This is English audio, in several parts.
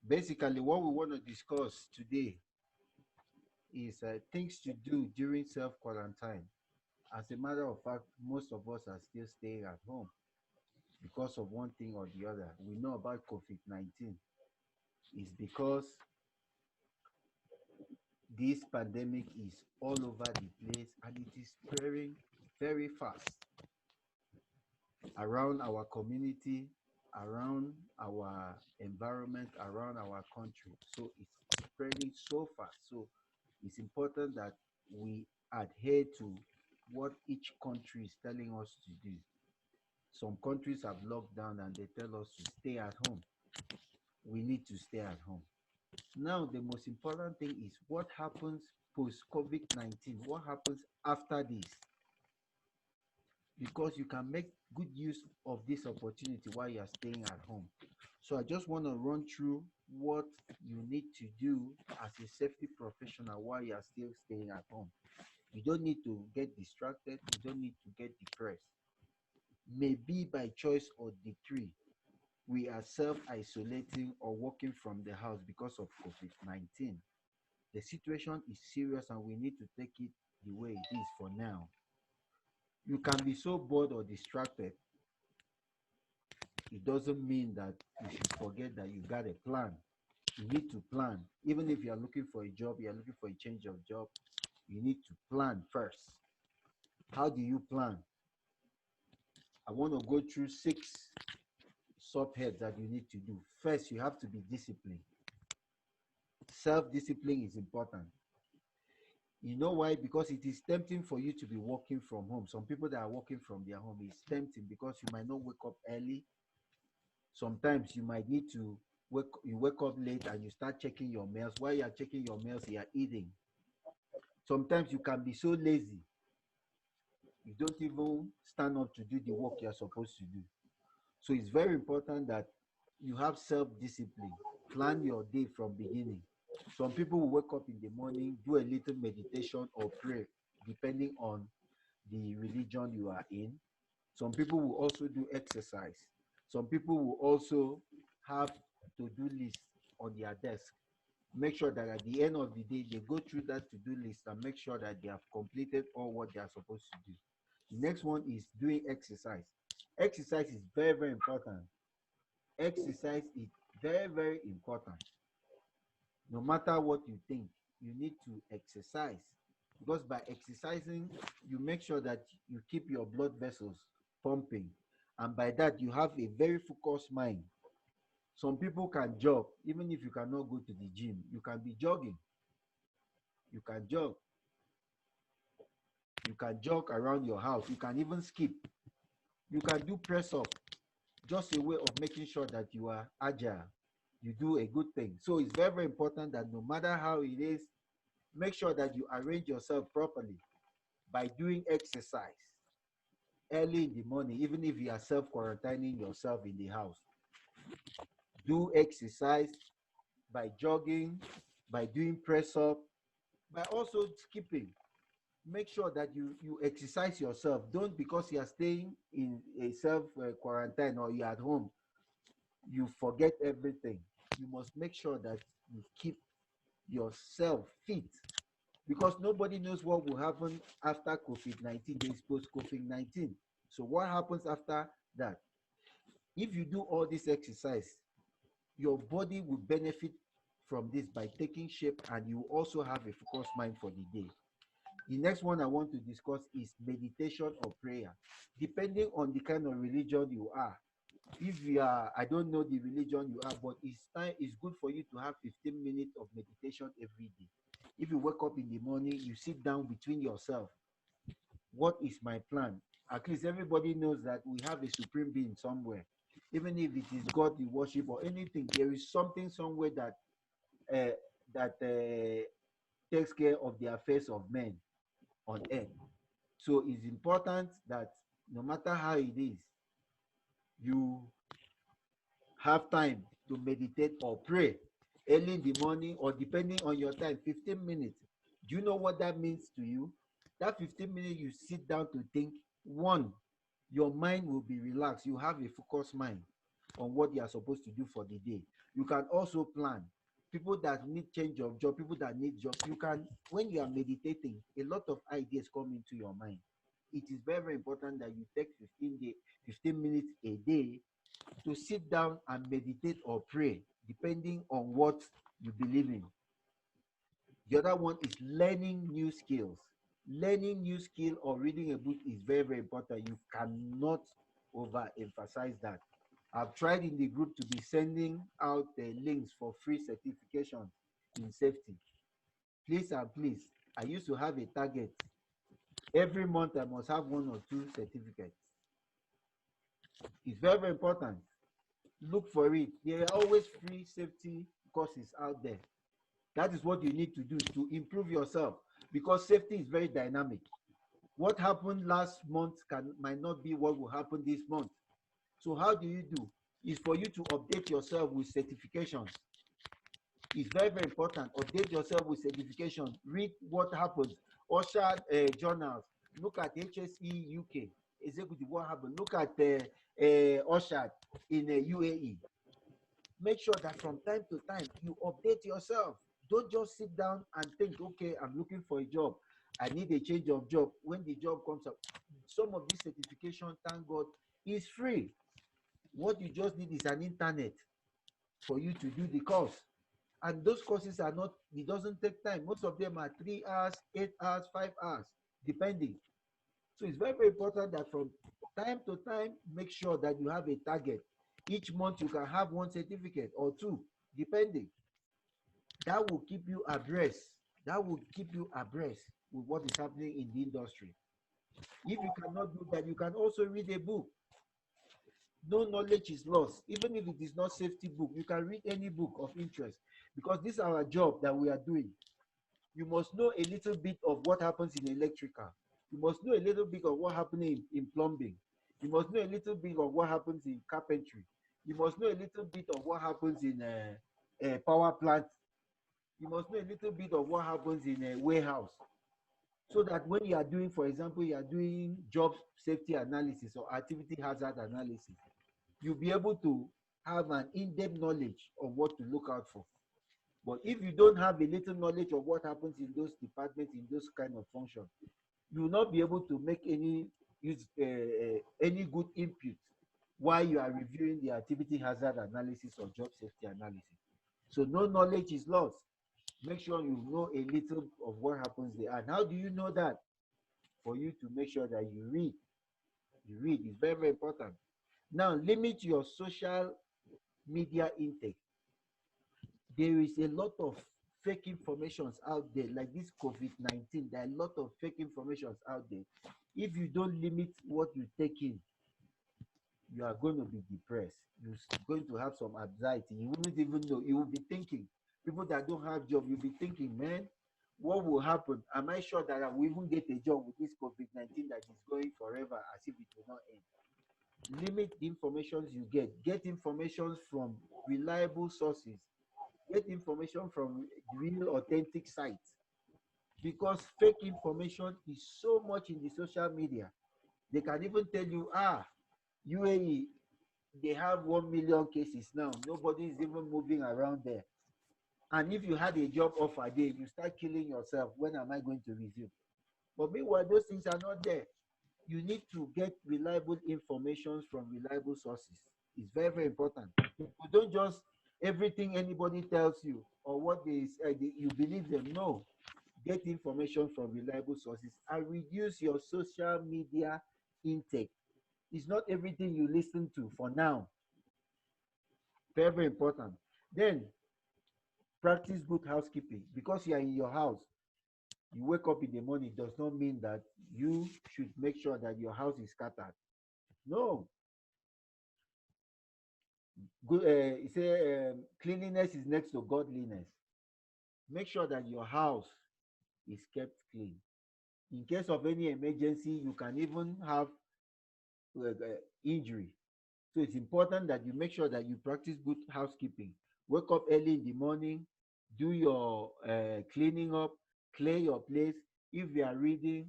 Basically, what we want to discuss today is things to do during self quarantine. As a matter of fact, most of us are still staying at home because of one thing or the other. We know about COVID 19 is because this pandemic is all over the place and it is spreading very fast around our community, around our environment, around our country. So it's spreading so fast. So it's important that we adhere to what each country is telling us to do. Some countries have locked down and they tell us to stay at home. We need to stay at home. Now, the most important thing is what happens post COVID 19? What happens after this? Because you can make good use of this opportunity while you're staying at home. So, I just want to run through what you need to do as a safety professional while you're still staying at home. You don't need to get distracted, you don't need to get depressed. Maybe by choice or decree, we are self isolating or working from the house because of COVID 19. The situation is serious and we need to take it the way it is for now. You can be so bored or distracted. It doesn't mean that you should forget that you got a plan. You need to plan. Even if you're looking for a job, you're looking for a change of job, you need to plan first. How do you plan? I want to go through 6 subheads that you need to do. First, you have to be disciplined. Self discipline is important. You know why? Because it is tempting for you to be working from home. Some people that are working from their home is tempting because you might not wake up early. Sometimes you might need to wake up late and you start checking your mails. While you are checking your mails, you are eating. Sometimes you can be so lazy, you don't even stand up to do the work you're supposed to do. So it's very important that you have self-discipline. Plan your day from beginning. Some people will wake up in the morning, do a little meditation or pray, depending on the religion you are in. Some people will also do exercise. Some people will also have to-do list on their desk. Make sure that at the end of the day, they go through that to-do list and make sure that they have completed all what they are supposed to do. The next one is doing exercise. Exercise is very, very important. Exercise is very, very important. No matter what you think, you need to exercise because by exercising, you make sure that you keep your blood vessels pumping, and by that, you have a very focused mind. Some people can jog, even if you cannot go to the gym, you can be jogging, you can jog, you can jog around your house, you can even skip, you can do press up, just a way of making sure that you are agile, you do a good thing. So it's very, very important that no matter how it is, make sure that you arrange yourself properly by doing exercise early in the morning, even if you are self quarantining yourself in the house. Do exercise by jogging, by doing press up, by also skipping. Make sure that you exercise yourself. Don't, because you are staying in a self quarantine or you're at home, you forget everything. You must make sure that you keep yourself fit because nobody knows what will happen after COVID 19. There is post COVID 19. So, what happens after that? If you do all this exercise, your body will benefit from this by taking shape and you also have a focused mind for the day. The next one I want to discuss is meditation or prayer. Depending on the kind of religion you are, if you are, I don't know the religion you are, but it's good for you to have 15 minutes of meditation every day. If you wake up in the morning, you sit down between yourself. What is my plan? At least everybody knows that we have a supreme being somewhere. Even if it is God you worship or anything, there is something somewhere uh, that takes care of the affairs of men on earth. So it's important that no matter how it is, you have time to meditate or pray early in the morning or depending on your time, 15 minutes. Do you know what that means to you? That 15 minutes you sit down to think, one, your mind will be relaxed. You have a focused mind on what you are supposed to do for the day. You can also plan. People that need change of job, people that need jobs, you can, when you are meditating, a lot of ideas come into your mind. It is very, very important that you take 15 minutes a day to sit down and meditate or pray, depending on what you believe in. The other one is learning new skills. Learning new skill or reading a book is very, very important. You cannot overemphasize that. I've tried in the group to be sending out the links for free certifications in safety. Please and please, I used to have a target. Every month I must have one or two certificates. It's very, very important. Look for it. There are always free safety courses out there. That is what you need to do to improve yourself, because safety is very dynamic. What happened last month might not be what will happen this month. So how do you do? Is for you to update yourself with certifications. It's very, very important. Update yourself with certification. Read what happens. OSHA journals. Look at HSE UK. Executive, what happened? Look at OSHA in UAE. Make sure that from time to time you update yourself. Don't just sit down and think, okay, I'm looking for a job. I need a change of job. When the job comes up, some of this certification, thank God, is free. What you just need is an internet for you to do the course. And those courses are not, it doesn't take time. Most of them are 3 hours, 8 hours, 5 hours, depending. So it's very, very important that from time to time, make sure that you have a target. Each month you can have one certificate or two, depending. That will keep you abreast. That will keep you abreast with what is happening in the industry. If you cannot do that, you can also read a book. No knowledge is lost. Even if it is not safety book, you can read any book of interest, because this is our job that we are doing. You must know a little bit of what happens in electrical. You must know a little bit of what happens in plumbing. You must know a little bit of what happens in carpentry. You must know a little bit of what happens in a power plant. You must know a little bit of what happens in a warehouse. So that when you are doing, for example, you are doing job safety analysis or activity hazard analysis, you'll be able to have an in-depth knowledge of what to look out for. But if you don't have a little knowledge of what happens in those departments, in those kind of functions, you will not be able to make any good input while you are reviewing the activity hazard analysis or job safety analysis. So no knowledge is lost. Make sure you know a little of what happens there. And how do you know that? For you to make sure that you read. You read is very, very important. Now, limit your social media intake. There is a lot of fake informations out there, like this COVID-19. There are a lot of fake informations out there. If you don't limit what you take in, you are going to be depressed. You're going to have some anxiety. You won't even know. You will be thinking, people that don't have job, you'll be thinking, man, what will happen? Am I sure that I will even get a job with this COVID-19 that is going forever as if it will not end? Limit the information you get. Get information from reliable sources. Get information from real authentic sites, because fake information is so much in the social media. They can even tell you, UAE, they have 1 million cases now. Nobody is even moving around there. And if you had a job offer there, you start killing yourself. When am I going to resume? But meanwhile, those things are not there. You need to get reliable information from reliable sources. It's very, very important. You don't just everything anybody tells you or what they say, you believe them. No, get information from reliable sources and reduce your social media intake. It's not everything you listen to for now. Very, very important. Then practice good housekeeping. Because you are in your house, you wake up in the morning, does not mean that you should make sure that your house is scattered. No. Good. You say cleanliness is next to godliness. Make sure that your house is kept clean. In case of any emergency, you can even have injury. So it's important that you make sure that you practice good housekeeping. Wake up early in the morning, do your cleaning up, clear your place. If you are reading,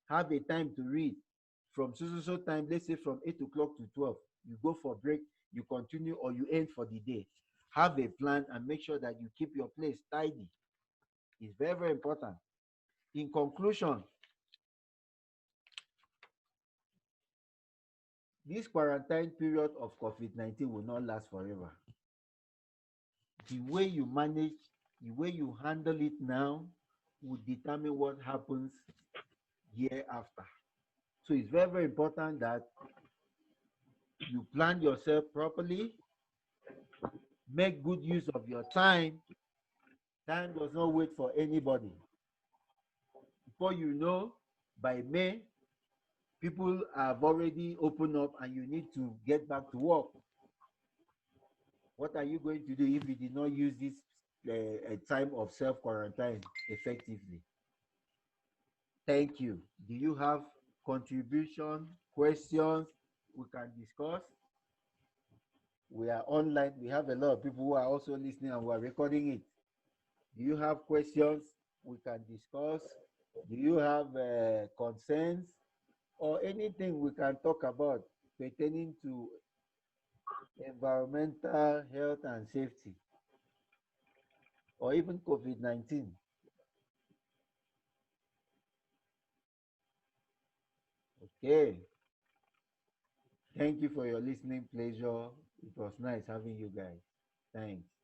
have a time to read. From so time, let's say from 8 o'clock to 12, you go for break, you continue or you end for the day. have a plan and make sure that you keep your place tidy. It's very, very important. In conclusion, this quarantine period of COVID-19 will not last forever. The way you manage, the way you handle it now will determine what happens year after. So it's very, very important that you plan yourself properly, make good use of your time. Time does not wait for anybody. Before you know, by May, people have already opened up and you need to get back to work. What are you going to do if you did not use this time of self quarantine effectively? Thank you. Do you have contribution, questions we can discuss? We are online. We have a lot of people who are also listening and we are recording it. Do you have questions we can discuss? Do you have concerns or anything we can talk about pertaining to environmental health and safety or even COVID-19? Okay. Thank you for your listening pleasure. It was nice having you guys. Thanks.